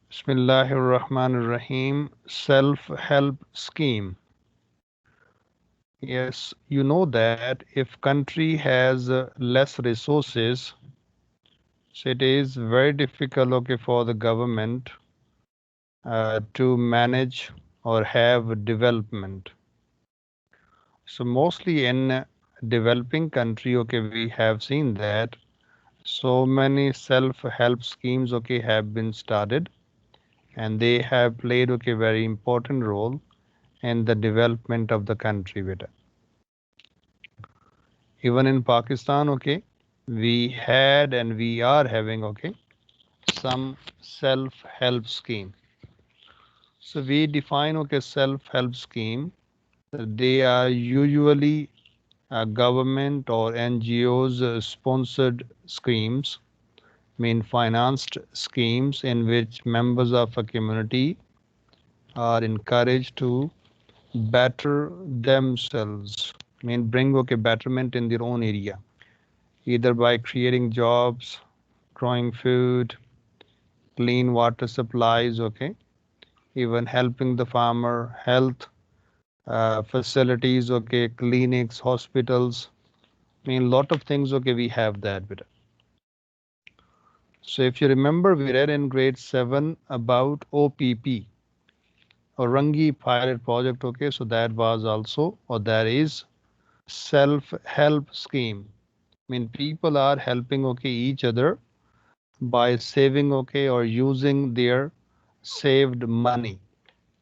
Bismillahirrahmanirrahim. Self-help scheme. Yes, you know that if country has less resources, so it is very difficult, okay, for the government to manage or have development. So mostly in developing country, okay, we have seen that so many self-help schemes, okay, have been started, and they have played, okay, very important role in the development of the country. Beta. Even in Pakistan, okay, we had and we are having, okay, some self-help scheme. So we define, okay, self-help scheme. They are usually government or NGOs sponsored schemes, mean financed schemes in which members of a community are encouraged to better themselves, mean bring, okay, betterment in their own area, either by creating jobs, growing food, clean water supplies, okay, even helping the farmer, health facilities, okay, clinics, hospitals. I mean, lot of things, okay, we have that. Bit. So if you remember, we read in grade 7 about OPP, Orangi Pilot Project, okay, so that was also, or that is self-help scheme. I mean, people are helping, okay, each other by saving, okay, or using their saved money.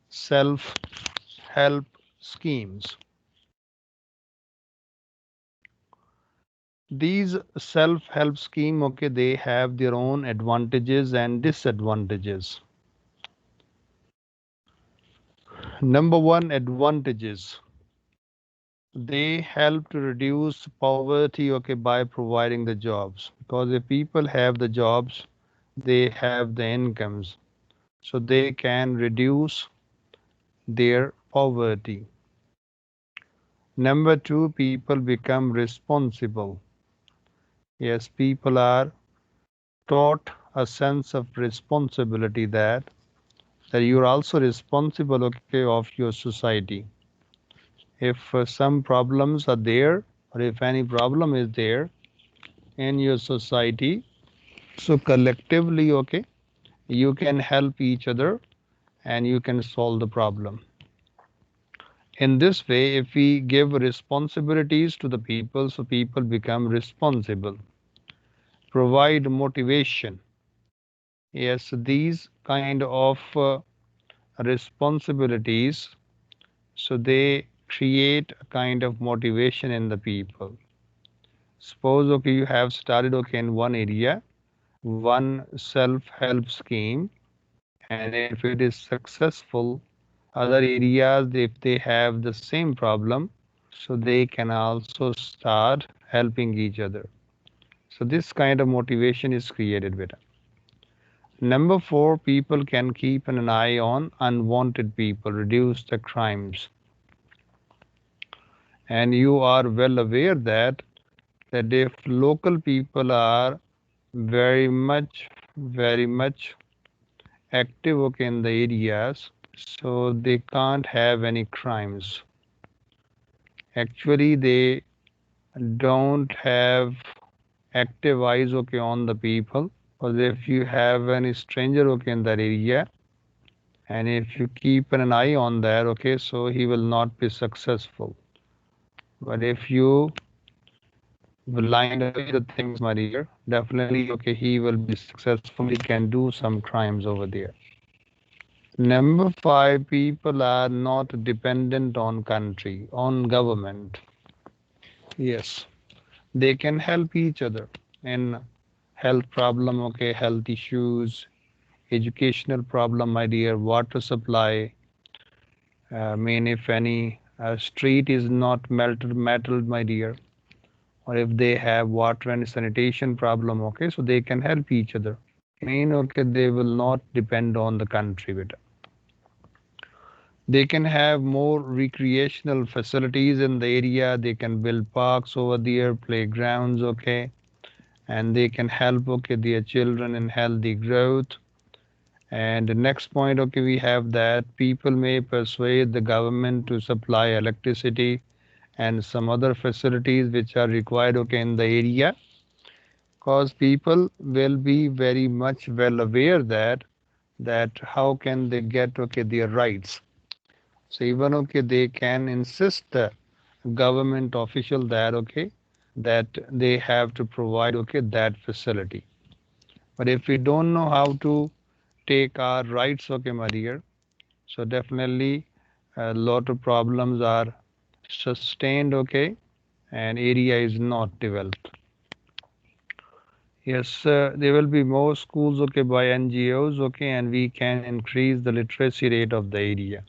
Self-help schemes. These self-help scheme, okay, they have their own advantages and disadvantages. Number one, advantages. They help to reduce poverty, okay, by providing the jobs. Because if people have the jobs, they have the incomes. So they can reduce their poverty. Number two, people become responsible. Yes, people are taught a sense of responsibility that you are also responsible, okay, of your society. If some problems are there, or if any problem is there in your society, so collectively, okay, you can help each other and you can solve the problem. In this way, if we give responsibilities to the people, so people become responsible. Provide motivation. Yes, these kind of responsibilities, so they create a kind of motivation in the people. Suppose, okay, you have started, okay, in one area, one self-help scheme, and if it is successful, other areas, if they have the same problem, so they can also start helping each other. So this kind of motivation is created with it. Number four, people can keep an eye on unwanted people, reduce the crimes. And you are well aware that if local people are very much active, okay, in the areas, so they can't have any crimes. Actually, they don't have active eyes, okay, on the people. Because if you have any stranger, okay, in that area, and if you keep an eye on that, okay, so he will not be successful. But if you blind away the things, my dear, definitely, okay, he will be successful. He can do some crimes over there. Number five, people are not dependent on country, on government. Yes, they can help each other in health problem, okay, health issues, educational problem, my dear, water supply. I mean, if any street is not metalled, my dear, or if they have water and sanitation problem, okay, so they can help each other. Mean, okay, they will not depend on the country, beta. They can have more recreational facilities in the area. They can build parks over there, playgrounds, okay, and they can help, okay, their children in healthy growth. And the next point, okay, we have that people may persuade the government to supply electricity and some other facilities which are required, okay, in the area, because people will be very much well aware that how can they get, okay, their rights. So even, okay, they can insist the government official that, okay, that they have to provide, okay, that facility. But if we don't know how to take our rights, okay, my dear, so definitely a lot of problems are sustained, okay, and area is not developed. Yes, there will be more schools, okay, by NGOs, okay, and we can increase the literacy rate of the area.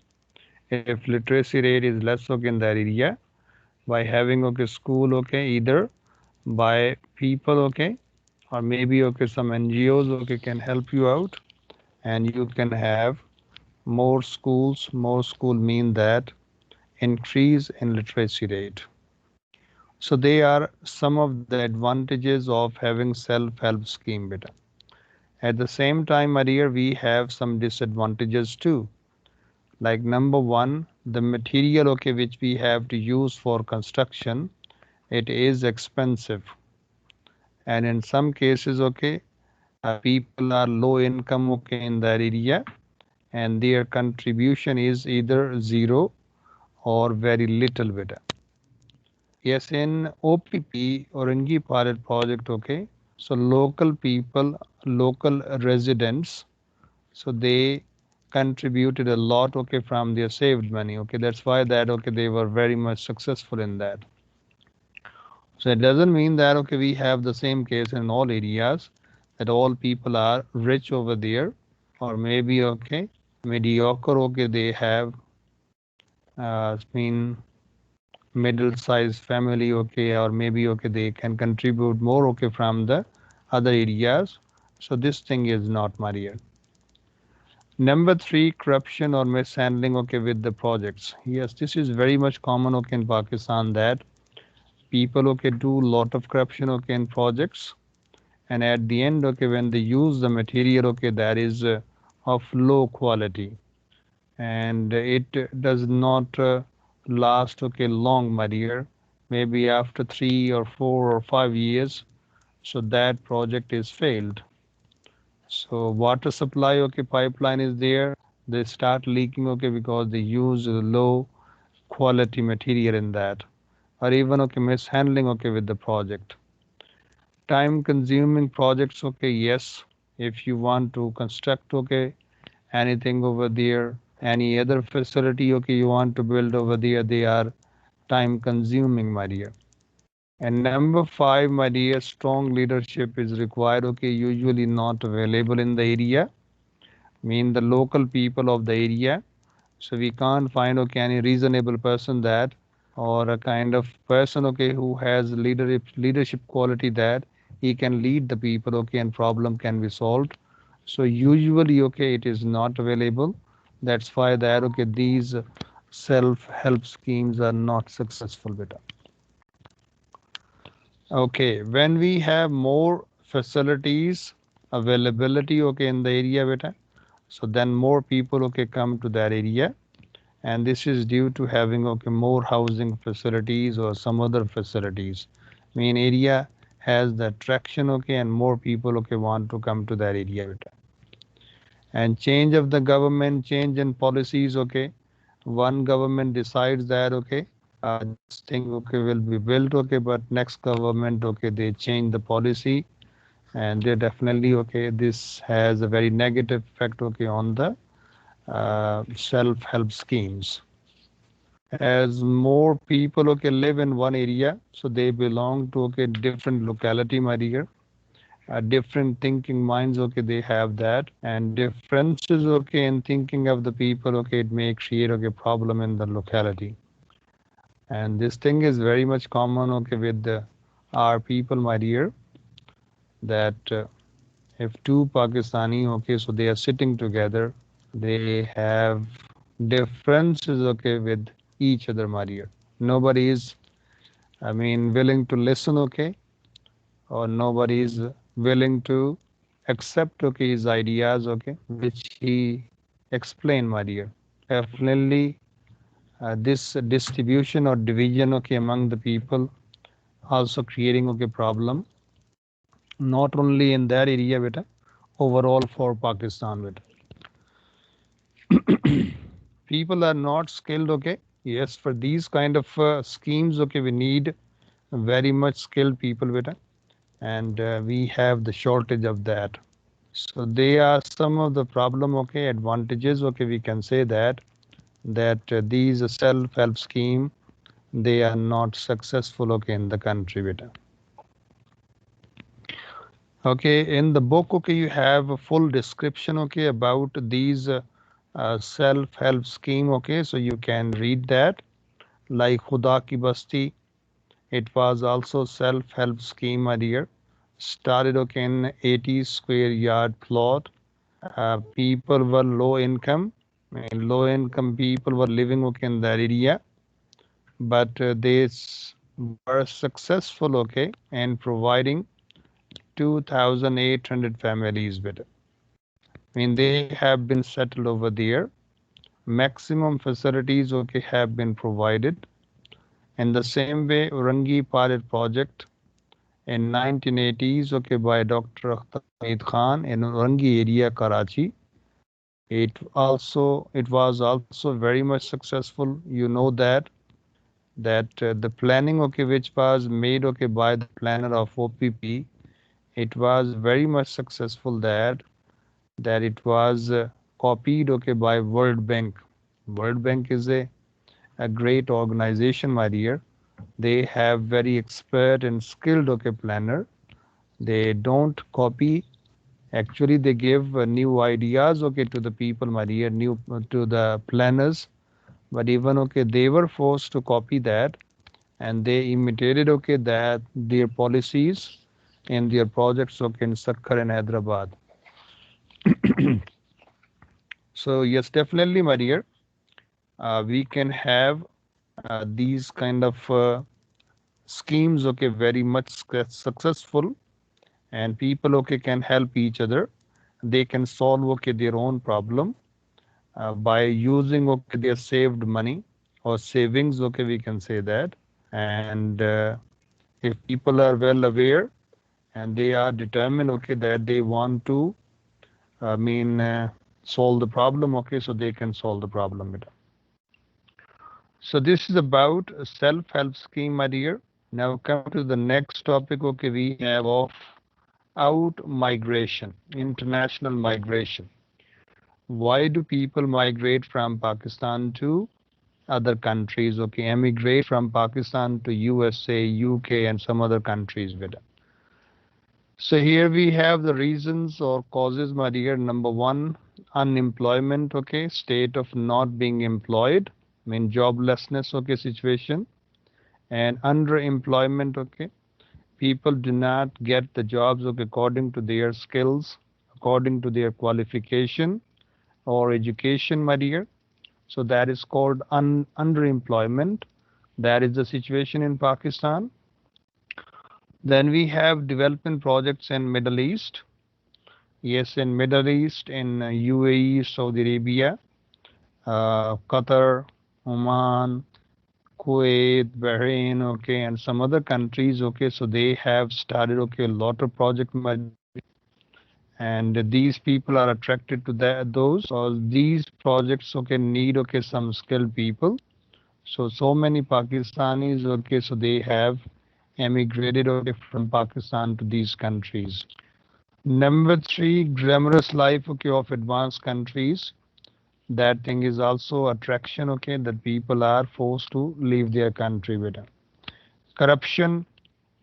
If literacy rate is less, okay, in that area, by having, okay, school, okay, either by people, okay, or maybe, okay, some NGOs, okay, can help you out, and you can have more schools. More school mean that increase in literacy rate. So they are some of the advantages of having self-help scheme beta. At the same time, my dear, we have some disadvantages too. Like number one, the material, okay, which we have to use for construction, it is expensive. And in some cases, okay, people are low income, okay, in that area, and their contribution is either zero or very little bit. Yes, in OPP, Orangi Pilot Project, okay, so local people, local residents, so they contributed a lot, okay, from their saved money, okay, that's why that, okay, they were very much successful in that. So it doesn't mean that, okay, we have the same case in all areas, that all people are rich over there, or maybe, okay, mediocre, okay, they have been middle-sized family, okay, or maybe, okay, they can contribute more, okay, from the other areas. So this thing is not Maria. Number three, corruption or mishandling, okay, with the projects. Yes, this is very much common, okay, in Pakistan, that people, okay, do lot of corruption, okay, in projects, and at the end, okay, when they use the material, okay, that is of low quality, and it does not last, okay, long, my dear. Maybe after 3 or 4 or 5 years, so that project is failed. So water supply, okay, pipeline is there. They start leaking, okay, because they use low quality material in that, or even, okay, mishandling, okay, with the project. Time consuming projects, okay, yes. If you want to construct, okay, anything over there, any other facility, okay, you want to build over there, they are time consuming, my dear. And number five, my dear, strong leadership is required, okay, usually not available in the area, mean the local people of the area. So we can't find, okay, any reasonable person that, or a kind of person, okay, who has leadership quality that he can lead the people, okay, and problem can be solved. So usually, okay, it is not available. That's why that, okay, these self-help schemes are not successful, beta. Okay, when we have more facilities availability, okay, in the area, beta, so then more people, okay, come to that area, and this is due to having, okay, more housing facilities or some other facilities. Main area has the attraction, okay, and more people, okay, want to come to that area, beta. And change of the government, change in policies, okay, one government decides that, okay, this thing, okay, will be built, okay, but next government, okay, they change the policy, and they definitely, okay, this has a very negative effect, okay, on the self-help schemes. As more people, okay, live in one area, so they belong to, okay, different locality, my dear, different thinking minds, okay, they have that, and differences, okay, in thinking of the people, okay, it may create, okay, problem in the locality. And this thing is very much common, okay, with our people, my dear, that if two Pakistani, okay, so they are sitting together, they have differences, okay, with each other, my dear. Nobody is, willing to listen, okay, or nobody is willing to accept okay his ideas okay which he explained, my dear. Definitely, this distribution or division okay among the people also creating okay problem not only in that area beta, overall for Pakistan beta. People are not skilled okay. Yes, for these kind of schemes okay we need very much skilled people beta, and we have the shortage of that. So they are some of the problem okay advantages okay we can say that these self-help scheme they are not successful okay in the country beta. Okay, in the book okay you have a full description okay about these self-help scheme okay, so you can read that, like Khuda Ki Basti. It was also self-help scheme, my dear. Started okay in 80 square yard plot. People were low income, and low income people were living okay in that area, but they were successful okay in providing 2,800 families with it. I mean, they have been settled over there. Maximum facilities okay have been provided. In the same way, Urangi pilot project in 1980s okay by Dr. Akhtar Hamid Khan in Urangi area, Karachi. It was also very much successful. You know that the planning okay which was made okay by the planner of OPP, it was very much successful that it was copied okay by World Bank. World Bank is a great organization, my dear. They have very expert and skilled okay planner. They don't copy. Actually, they give new ideas okay to the people, my dear, new to the planners. But even okay, they were forced to copy that, and they imitated okay that their policies in their projects okay in Sakkar and Hyderabad. So yes, definitely, my dear, we can have these kind of schemes okay very much successful, and people okay can help each other. They can solve okay their own problem by using okay their saved money or savings okay we can say that. And if people are well aware and they are determined okay that they want to I mean solve the problem okay, so they can solve the problem. So this is about a self-help scheme, my dear. Now come to the next topic okay we have of out migration, international migration. Why do people migrate from Pakistan to other countries? Okay, emigrate from Pakistan to USA, UK, and some other countries. So here we have the reasons or causes, my dear. Number one, unemployment. Okay, state of not being employed, I mean joblessness. Okay, situation, and underemployment. Okay, people do not get the jobs okay, according to their skills, according to their qualification or education, my dear. So that is called underemployment. That is the situation in Pakistan. Then we have development projects in Middle East. Yes, in Middle East, in UAE, Saudi Arabia, Qatar, Oman, Kuwait, Bahrain, okay, and some other countries, okay. So they have started, okay, a lot of projects, and these people are attracted to those or these projects, okay, need, okay, some skilled people. So many Pakistanis, okay, so they have emigrated okay, from Pakistan to these countries. Number three, glamorous life okay, of advanced countries. That thing is also attraction, okay, that people are forced to leave their country with. Corruption,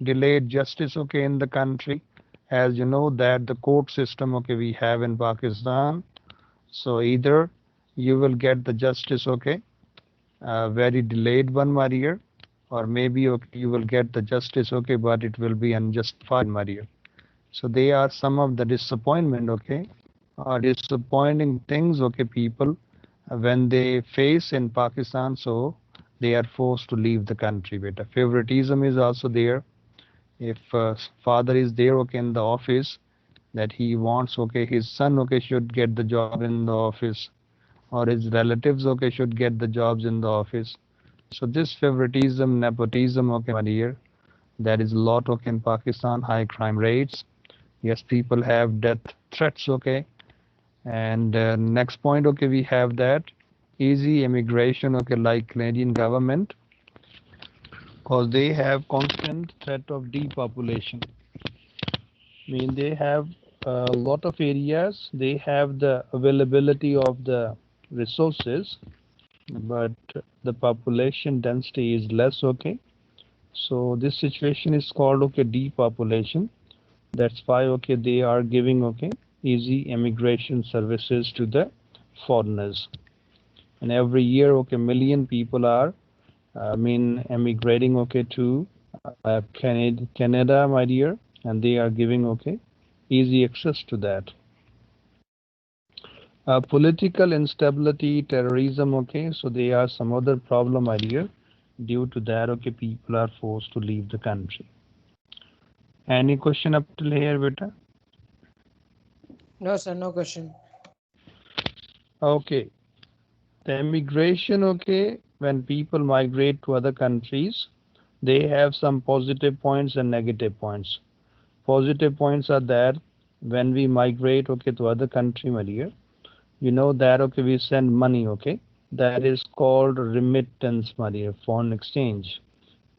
delayed justice, okay, in the country. As you know that the court system, okay, we have in Pakistan. So either you will get the justice, okay, very delayed one, my dear, or maybe okay, you will get the justice, okay, but it will be unjustified, my dear. So they are some of the disappointment, okay, disappointing things, okay, people when they face in Pakistan, so they are forced to leave the country. Beta. Favoritism is also there. If father is there, okay, in the office, that he wants his son should get the job in the office, or his relatives should get the jobs in the office. So this favoritism, nepotism, my dear, there is a lot in Pakistan, high crime rates. Yes, people have death threats, And next point, we have that easy immigration, like Canadian government, because they have constant threat of depopulation. I mean, they have a lot of areas, they have the availability of the resources, but the population density is less, So this situation is called, depopulation. That's why, they are giving, easy immigration services to the foreigners. And every year, million people are, emigrating, to Canada, my dear, and they are giving, easy access to that. Political instability, terrorism, so they are some other problem, my dear. Due to that, people are forced to leave the country. Any question up till here, beta? No, sir, no question. Okay. The immigration, when people migrate to other countries, they have some positive points and negative points. Positive points are that when we migrate, to other country, my dear, you know that, we send money, that is called remittance, my dear, foreign exchange.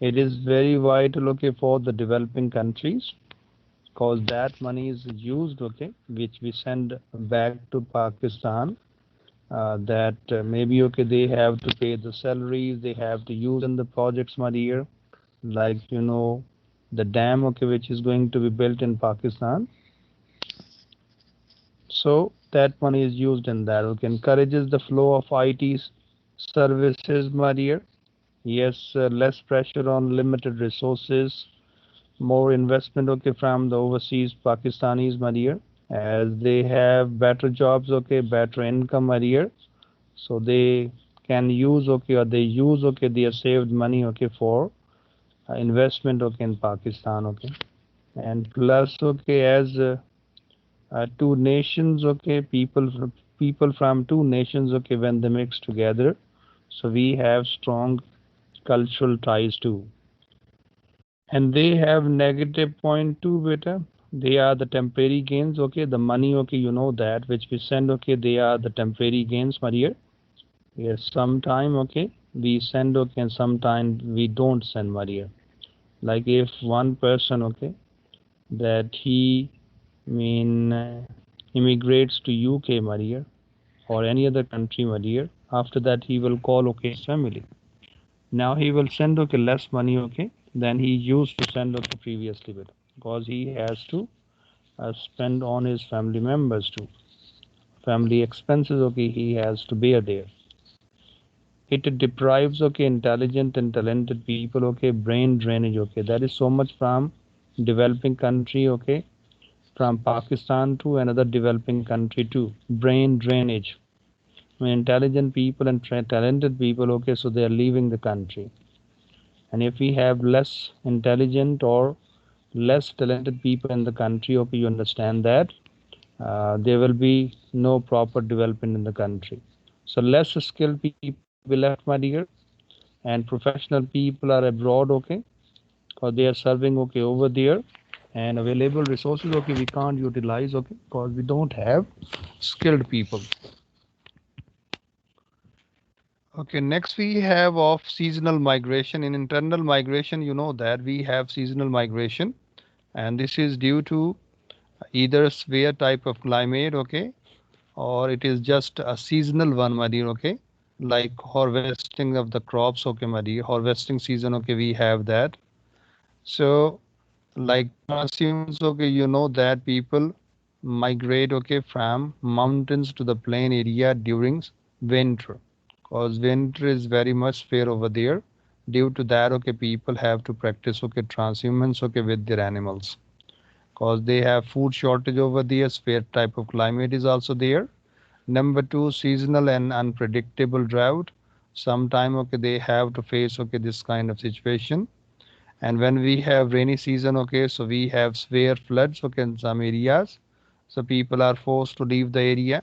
It is very vital, for the developing countries, because that money is used, which we send back to Pakistan. That maybe they have to pay the salaries, they have to use in the projects, my dear, like the dam, which is going to be built in Pakistan. So that money is used in that. Encourages the flow of IT services, my dear. Yes, less pressure on limited resources, more investment, from the overseas Pakistanis, my dear, as they have better jobs, better income, my dear. So they can use, or they use, their saved money, for investment, in Pakistan, and plus, as two nations, people from two nations, when they mix together, so we have strong cultural ties too. And they have negative point too, beta. They are the temporary gains, the money, that which we send, they are the temporary gains, my dear. Yes, sometime, we send, and sometime we don't send, my dear. Like if one person, that he immigrates to UK, my dear, or any other country, my dear. After that, he will call, his family. Now he will send, less money, than he used to send, previously, because he has to spend on his family members too. Family expenses, he has to bear there. It deprives, intelligent and talented people, brain drainage, that is so much from developing country, from Pakistan to another developing country too. Brain drainage. I mean, intelligent people and talented people, so they are leaving the country. And if we have less intelligent or less talented people in the country, you understand that there will be no proper development in the country. So less skilled people will be left, my dear, and professional people are abroad, or they are serving, over there, and available resources, we can't utilize, because we don't have skilled people. Okay, next we have of seasonal migration. In internal migration, you know that we have seasonal migration, and this is due to either severe type of climate, or it is just a seasonal one, my dear, like harvesting of the crops, my dear, harvesting season, we have that. So, like transhumans, you know that people migrate, from mountains to the plain area during winter, because winter is very much fair over there. Due to that, people have to practice, transhumance, with their animals, because they have food shortage over there. Fair type of climate is also there. Number two, seasonal and unpredictable drought. Sometime, they have to face, this kind of situation. And when we have rainy season, so we have severe floods, in some areas. So people are forced to leave the area.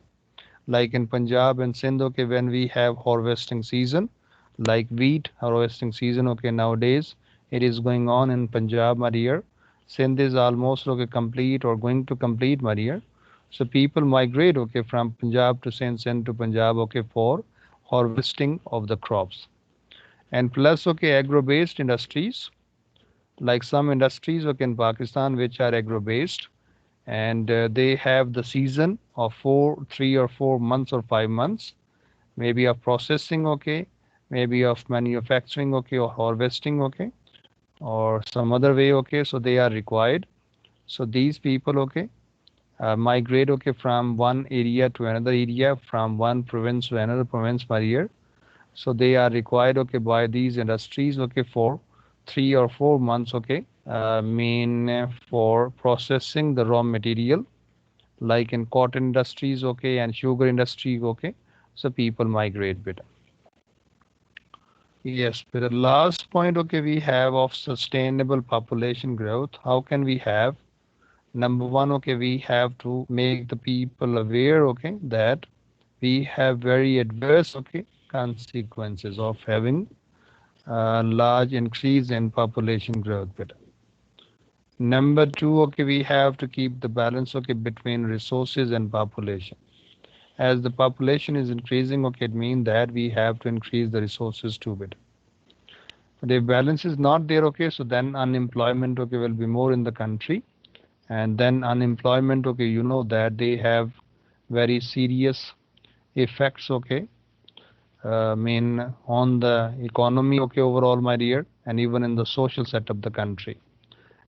Like in Punjab and Sindh, okay, when we have harvesting season, like wheat harvesting season, okay, nowadays it is going on in Punjab, my dear. Sindh is almost okay complete or going to complete, my dear. So people migrate, okay, from Punjab to Sindh, Sindh to Punjab, okay, for harvesting of the crops. And plus, okay, agro-based industries, like some industries, okay, in Pakistan, which are agro-based, and they have the season of 3 or 4 months or 5 months, maybe of processing, okay, maybe of manufacturing, okay, or harvesting, okay, or some other way, okay. So they are required. So these people, okay, migrate, okay, from one area to another area, from one province to another province per year. So they are required, okay, by these industries, okay, for 3 or 4 months, okay, mean for processing the raw material, like in cotton industries, okay, and sugar industry, okay. So people migrate bit. Yes, but the last point, okay, we have of sustainable population growth. How can we have? Number one, okay, we have to make the people aware, okay, that we have very adverse, okay, consequences of having a large increase in population growth. But number two, okay, we have to keep the balance, okay, between resources and population. As the population is increasing, okay, it means that we have to increase the resources too. But the balance is not there, okay, so then unemployment, okay, will be more in the country. And then unemployment, okay, you know that they have very serious effects, okay, mean on the economy, okay, overall, my dear, and even in the social set of the country.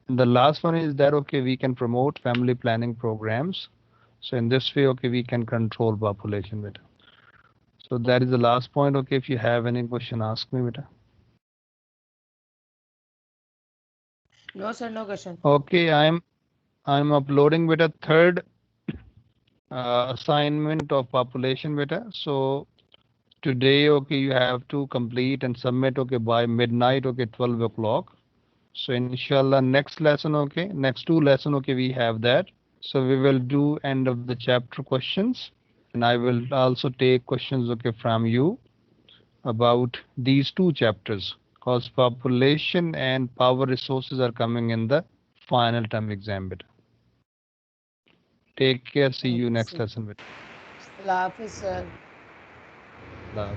And the last one is that, okay, we can promote family planning programs. So in this way, okay, we can control population better. So that is the last point, okay. If you have any question, ask me better. No, sir, no question. Okay, I'm uploading with a third assignment of population beta. So today, okay, you have to complete and submit, okay, by midnight, okay, 12 o'clock. So inshallah, next lesson, okay, next two lesson, okay, we have that. So we will do end of the chapter questions, and I will also take questions, okay, from you about these two chapters, because population and power resources are coming in the final term exam beta. Take care. See you Okay, next sir. lesson beta. Allah Hafiz, sir. Love.